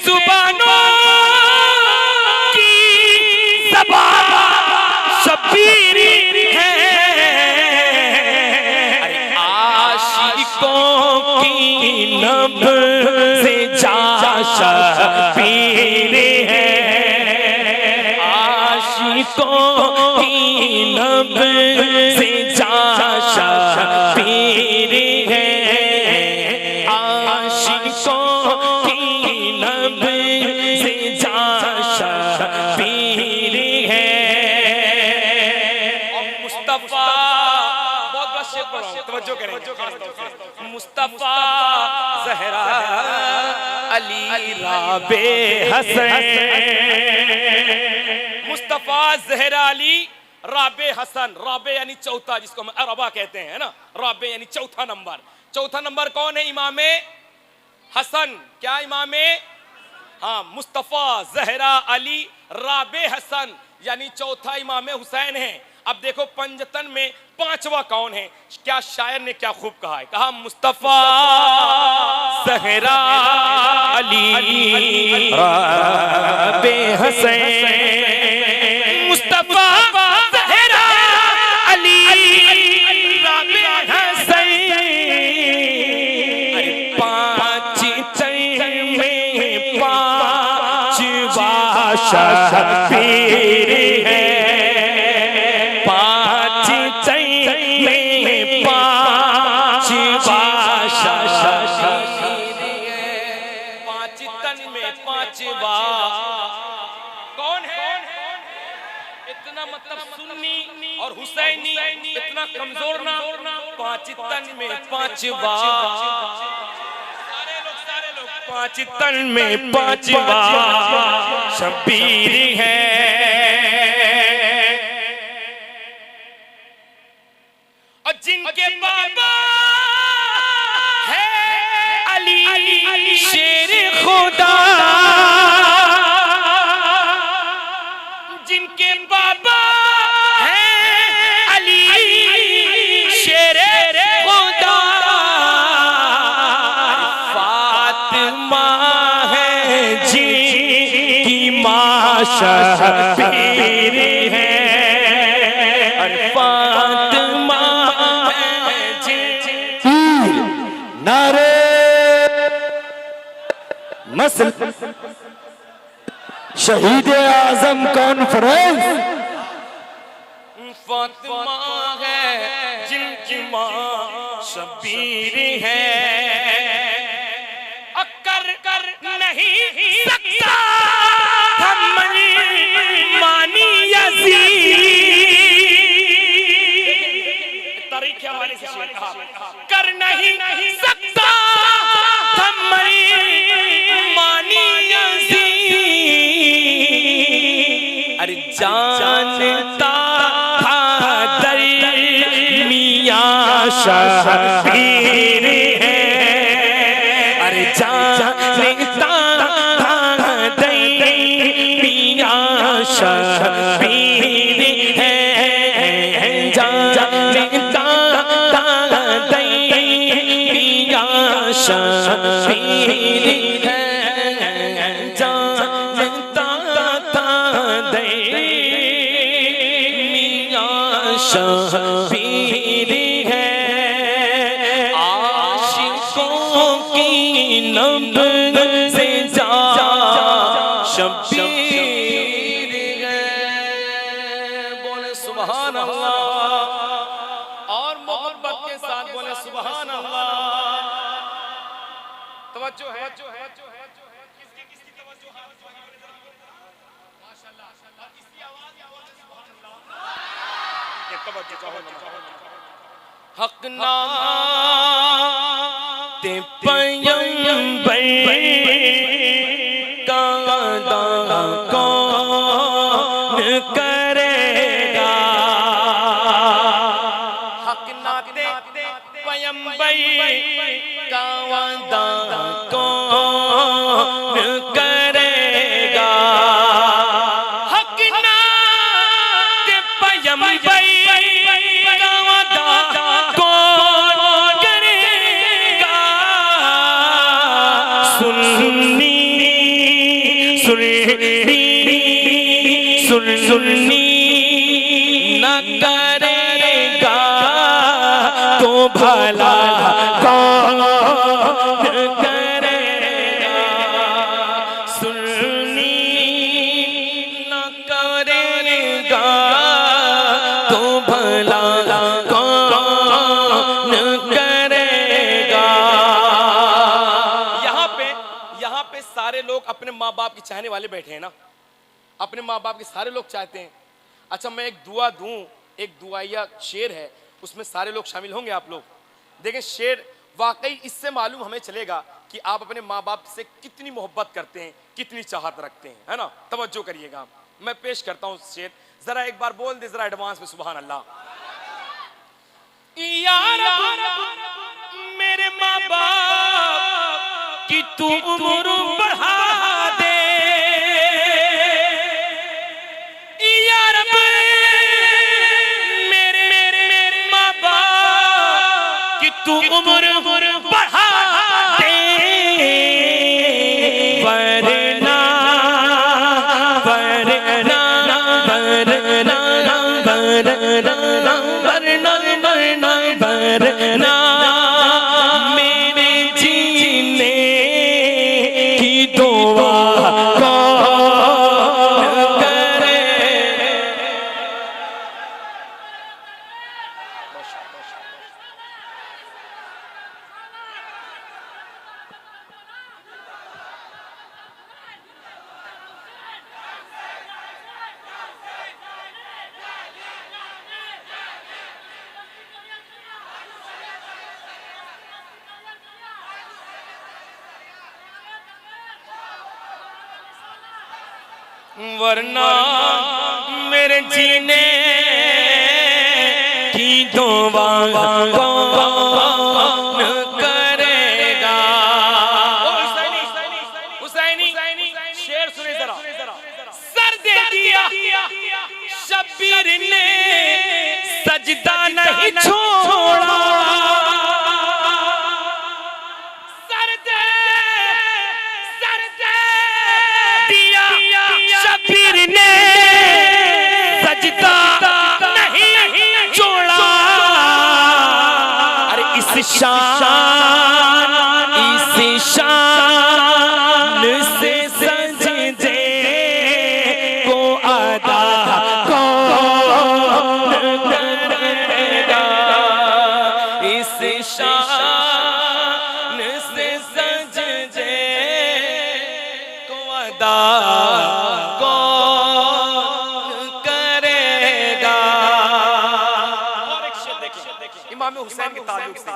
बेजुबानों की ज़बान शबीर है, आशिकों की लब से जा शबीर है, आशिकों की लब से जा शबीर है, आशिकों की लब से जा शबीर है। और मुस्तफा, बहुत बड़ा शेर पढ़ा हूं, तवज्जो करें। मुस्तफा ज़हरा अली राबे हसन, मुस्तफा ज़हरा अली राबे हसन, राबे यानी चौथा, जिसको हम अरबा कहते हैं ना, राबे यानी चौथा नंबर। चौथा नंबर कौन है? इमामे हसन। क्या इमामे? हाँ, मुस्तफा ज़हरा अली राबे हसन यानी चौथा इमामे हुसैन है। अब देखो पंजतन में पांचवा कौन है? क्या शायर ने क्या खूब कहा है, कहा मुस्तफा ज़हरा अली राबे हसन, मुस्तफा ज़हरा अली राबे हसन, पांच में पांचवा शबीर है, पांच में पांचवा शबीर है, पांच तन में पांचवा कौन है? इतना मतलब सुन्नी और हुसैनी इतना कमजोर ना, पांच तन में पांचवा, सारे लोग पांच तन में पांचवा शबीर है। और जिनके बाबा है अली शेर खुदा, जिनके बाबा है अली शेर खुदा, फातिमा है जिनकी मां शबीर है, फातिमा है जिनकी नारे नस्ल शहीद आजम कॉन्फ्रेंस, फातिमा है जिनकी मां शबीर है, अकर कर नहीं सकता हम मानी यज़ीद, तारीख के हवाले से शेर कहा, कर नहीं सकता हम मानी यज़ीद, अरे जानता था दरमियां शबीर है, अरे जानता था दरमियां शबीर है, जानता था दरमियां शबीर है, जानता था दरमियां शबीर है, आशिकों की लब से जा शबीर है। बोले सुभान अल्लाह, और मोहब्बत के साथ बोले सुभान अल्लाह। तवज्जो है, किसकी तवज्जो है? माशाअल्लाह, इसकी आवाज सुभान अल्लाह, ये तवज्जो चाहो। हक नाते पैगंबर का अदा कौन करेगा, हक नाते पैगंबर का अदा कौन करेगा, हक नाते पैगंबर का अदा कौन करेगा, सुन सुन्नी न करेगा तो भला कौन करेगा। सुन्नी न करेगा तो भला कौन करेगा। यहाँ पे सारे लोग अपने माँ बाप के चाहने वाले बैठे हैं ना, अपने माँ बाप के सारे लोग चाहते हैं। अच्छा मैं एक दुआ दूं, एक दुआया शेर है, उसमें सारे लोग शामिल होंगे आप लोग। देखें शेर वाकई इससे मालूम हमें चलेगा कि आप अपने माँ बाप से कितनी मोहब्बत करते हैं, कितनी चाहत रखते हैं, है ना। तवज्जो करिएगा, मैं पेश करता हूँ शेर, जरा एक बार बोल दे जरा एडवांस में सुभान अल्लाह। यार मेरे माँ बाप की तू उम्र बढ़ा दे, यार मेरे माँ बाप की तू उम्र बढ़ा दे, वरना वरना वरना वरना वरना वरना मेरे जीने की दुआ कौन करे। वरना मेरे जीने की दुआ कौन करेगा। हुसैनी शेर सुने जरा। सर दे दिया शब्बीर ने सजदा नहीं छोड़ा, सर दे दिया शब्बीर ने सजदा नहीं छोड़ा। अरे इस शान से सजदे को अदा कौन करेगा। इस शान से सजदे को अदा इमाम हुसैन के ताल्लुक से।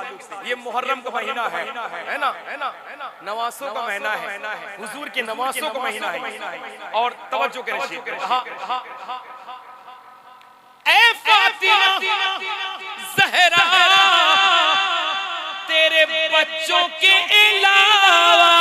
ये मुहर्रम का महीना है ना, नवासों का महीना है, हुजूर के नवासों का महीना है। और तवज्जो करें शेर, ऐ फातिमा ज़हरा तेरे बच्चों के अलावा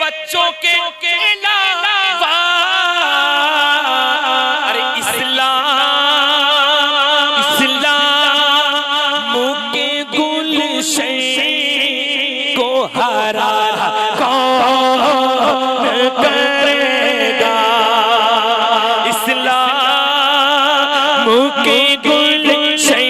बच्चों के अलावा अरे इस्लाम के गुलशन को हरा कौन करेगा। इस्लाम के गुलशन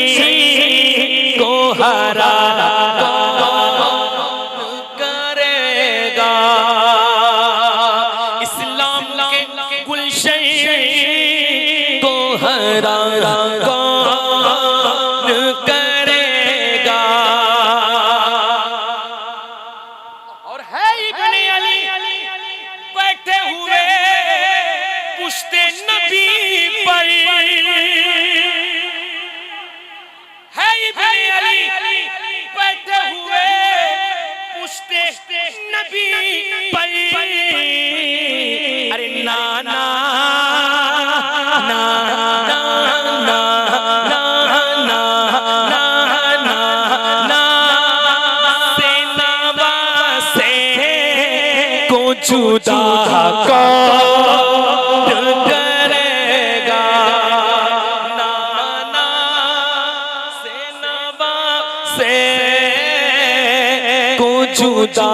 को हरा कौन करेगा। और है इब्ने अली बैठे हुए पुश्ते नबी पर, है इब्ने अली बैठे हुए पुश्ते नबी पर। अरे नाना जुदा कौन करेगा। जुदा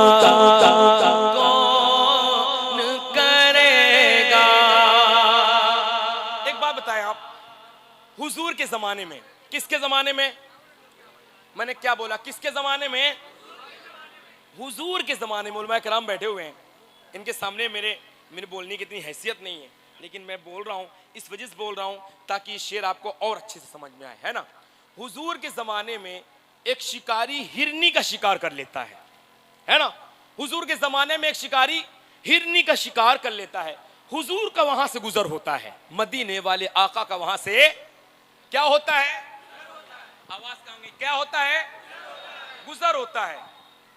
कौन करेगा। एक बात बताएं आप, हुजूर के जमाने में, किसके जमाने में, मैंने क्या बोला, किसके जमाने में, हुजूर के जमाने में उलमा किराम बैठे हुए हैं, इनके सामने मेरे बोलने की इतनी हैसियत नहीं है, लेकिन मैं बोल रहा हूं, इस वजह से बोल रहा हूं ताकि ये शेर आपको और अच्छे से समझ में आए, है ना। हुजूर के जमाने में एक शिकारी हिरनी का शिकार कर लेता है ना। हुजूर के जमाने में एक शिकारी हिरनी का शिकार कर लेता है। हुजूर का वहां से गुजर होता है, मदीने वाले आका का वहां से क्या होता है, आवाज कहां गई, क्या होता है, गुजर होता है।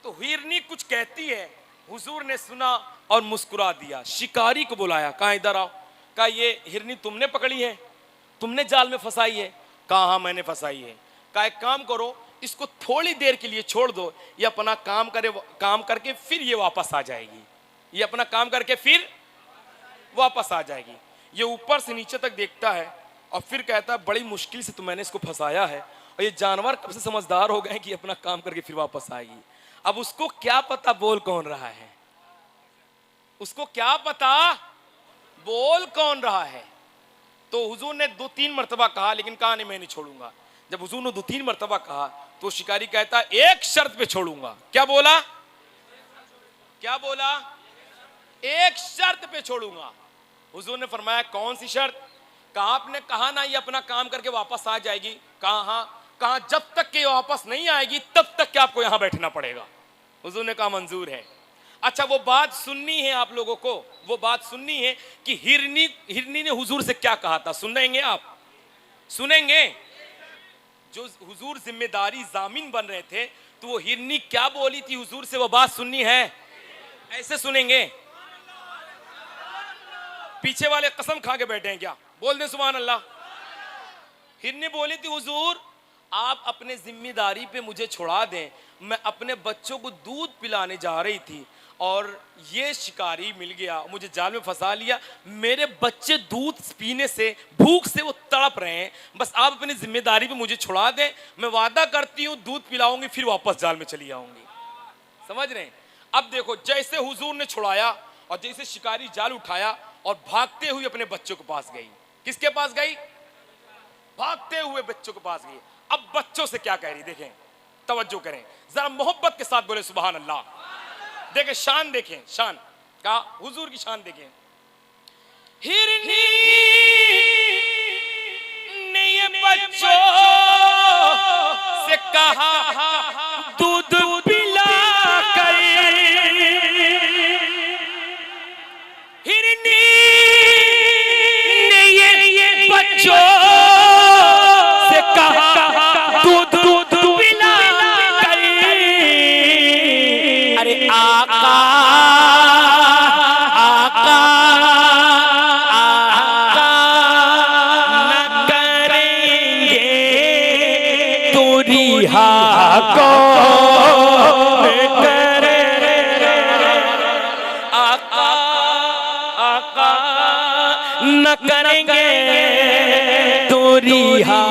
तो हिरनी कुछ कहती है, हुजूर ने सुना और मुस्कुरा दिया, शिकारी को बुलाया, कहा इधर आओ, कहा ये हिरनी तुमने पकड़ी है, तुमने जाल में फंसाई है, कहा हाँ मैंने फंसाई है। कहा एक काम करो, इसको थोड़ी देर के लिए छोड़ दो, ये अपना काम करके फिर ये वापस आ जाएगी, ये अपना काम करके फिर वापस आ जाएगी। ये ऊपर से नीचे तक देखता है और फिर कहता है बड़ी मुश्किल से तो मैंने इसको फंसाया है, और ये जानवर कब से समझदार हो गए कि अपना काम करके फिर वापस आएगी। अब उसको क्या पता बोल कौन रहा है, उसको क्या पता बोल कौन रहा है। तो हुजूर ने 2-3 मर्तबा कहा, लेकिन कहा नहीं मैं नहीं छोड़ूंगा। जब हुजूर ने 2-3 मर्तबा कहा तो शिकारी कहता एक शर्त पे छोड़ूंगा। क्या बोला, क्या बोला, एक शर्त पे छोड़ूंगा। हुजूर ने फरमाया कौन सी शर्त। कहा आपने कहा ना ये अपना काम करके वापस आ जाएगी। कहा हाँ। कहा जब तक कि वापस नहीं आएगी तब तक कि आपको यहां बैठना पड़ेगा। हुजूर ने कहा मंजूर है। अच्छा वो बात सुननी है आप लोगों को, वो बात सुननी है कि हिरनी ने हुजूर से क्या कहा था। सुनेंगे आप, सुनेंगे। जो हुजूर जिम्मेदारी जामिन बन रहे थे तो वो हिरनी क्या बोली थी हुजूर से, वो बात सुननी है, ऐसे सुनेंगे। पीछे वाले कसम खा के बैठे हैं क्या, बोल दे सुभान अल्लाह। हिरनी बोली थी हुजूर आप अपने जिम्मेदारी पे मुझे छुड़ा दें, मैं अपने बच्चों को दूध पिलाने जा रही थी और ये शिकारी मिल गया, मुझे जाल में फंसा लिया, मेरे बच्चे दूध पीने से भूख से वो तड़प रहे हैं, बस आप अपनी जिम्मेदारी पे मुझे छुड़ा दें, मैं वादा करती हूँ दूध पिलाऊंगी फिर वापस जाल में चली आऊंगी। समझ रहे हैं। अब देखो जैसे हुजूर ने छुड़ाया और जैसे शिकारी जाल उठाया और भागते हुए अपने बच्चों के पास गई। किसके पास गई, भागते हुए बच्चों के पास गई। अब बच्चों से क्या कह रही देखें, तवज्जो करें जरा, मोहब्बत के साथ बोले सुभान अल्लाह। देखें शान, देखें शान का, हुजूर की शान देखें। हिरनी ने ये बच्चों से कहा दूध पिला कर, हिरनी ने ये बच्चों से कहा दूध पिला कर, अरे आका आका आका न करेंगे तो रिहा कौन करेगा। आका आका न करेंगे तो रिहा